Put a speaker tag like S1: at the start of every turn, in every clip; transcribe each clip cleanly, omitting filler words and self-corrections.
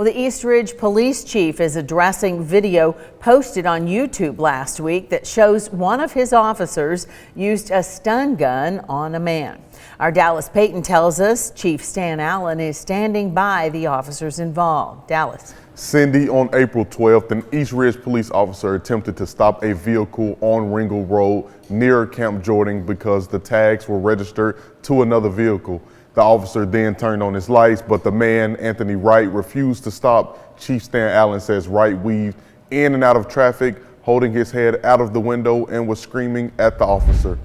S1: Well, the East Ridge police chief is addressing video posted on YouTube last week that shows one of his officers used a stun gun on a man. Our Dallas Payton tells us Chief Stan Allen is standing by the officers involved. Dallas.
S2: Cindy, on April 12th, an East Ridge police officer attempted to stop a vehicle on Ringle Road near Camp Jordan because the tags were registered to another vehicle. The officer then turned on his lights, but the man, Anthony Wright, refused to stop. Chief Stan Allen says Wright weaved in and out of traffic, holding his head out of the window and was screaming at the officer.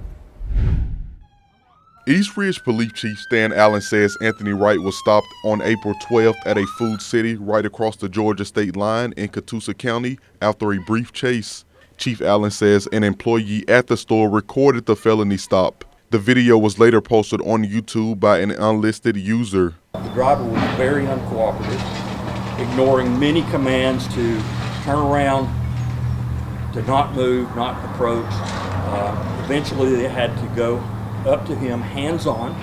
S2: East Ridge Police Chief Stan Allen says Anthony Wright was stopped on April 12th at a Food City right across the Georgia state line in Catoosa County after a brief chase. Chief Allen says an employee at the store recorded the felony stop. The video was later posted on YouTube by an unlisted user.
S3: The driver was very uncooperative, ignoring many commands to turn around, to not move, not approach. Eventually they had to go up to him hands-on.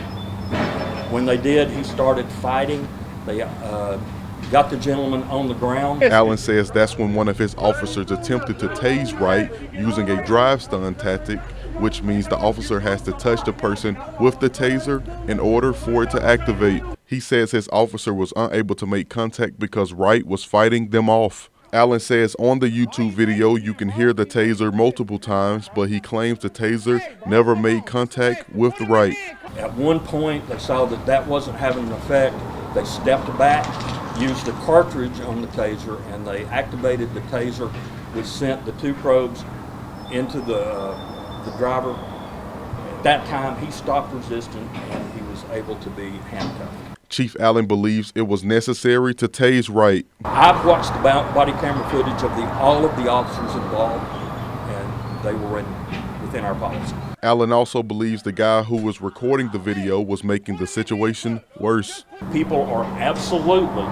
S3: When they did, he started fighting. They got the gentleman on the ground.
S2: Allen says that's when one of his officers attempted to tase Wright using a drive stun tactic, which means the officer has to touch the person with the taser in order for it to activate. He says his officer was unable to make contact because Wright was fighting them off. Allen says on the YouTube video you can hear the taser multiple times, but he claims the taser never made contact with Wright.
S3: At one point they saw that that wasn't having an effect. They stepped back, used a cartridge on the taser, and they activated the taser, which sent the two probes into the driver. At that time he stopped resisting and he was able to be handcuffed.
S2: Chief Allen believes it was necessary to tase Wright.
S3: I've watched the body camera footage of all of the officers involved, and they were within our policy.
S2: Allen also believes the guy who was recording the video was making the situation worse.
S3: People are absolutely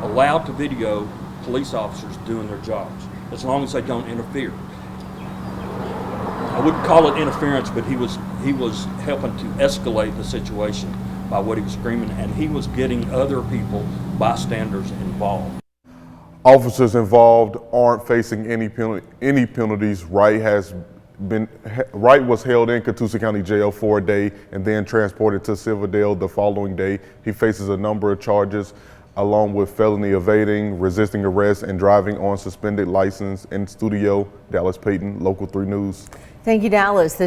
S3: allowed to video police officers doing their jobs, as long as they don't interfere. I wouldn't call it interference, but he was helping to escalate the situation by what he was screaming, and he was getting other people, bystanders, involved.
S2: Officers involved aren't facing any penalties. Wright was held in Catoosa County Jail for a day and then transported to Silverdale the following day. He faces a number of charges, along with felony evading, resisting arrest, and driving on suspended license. In studio, Dallas Payton, Local 3 News.
S1: Thank you, Dallas.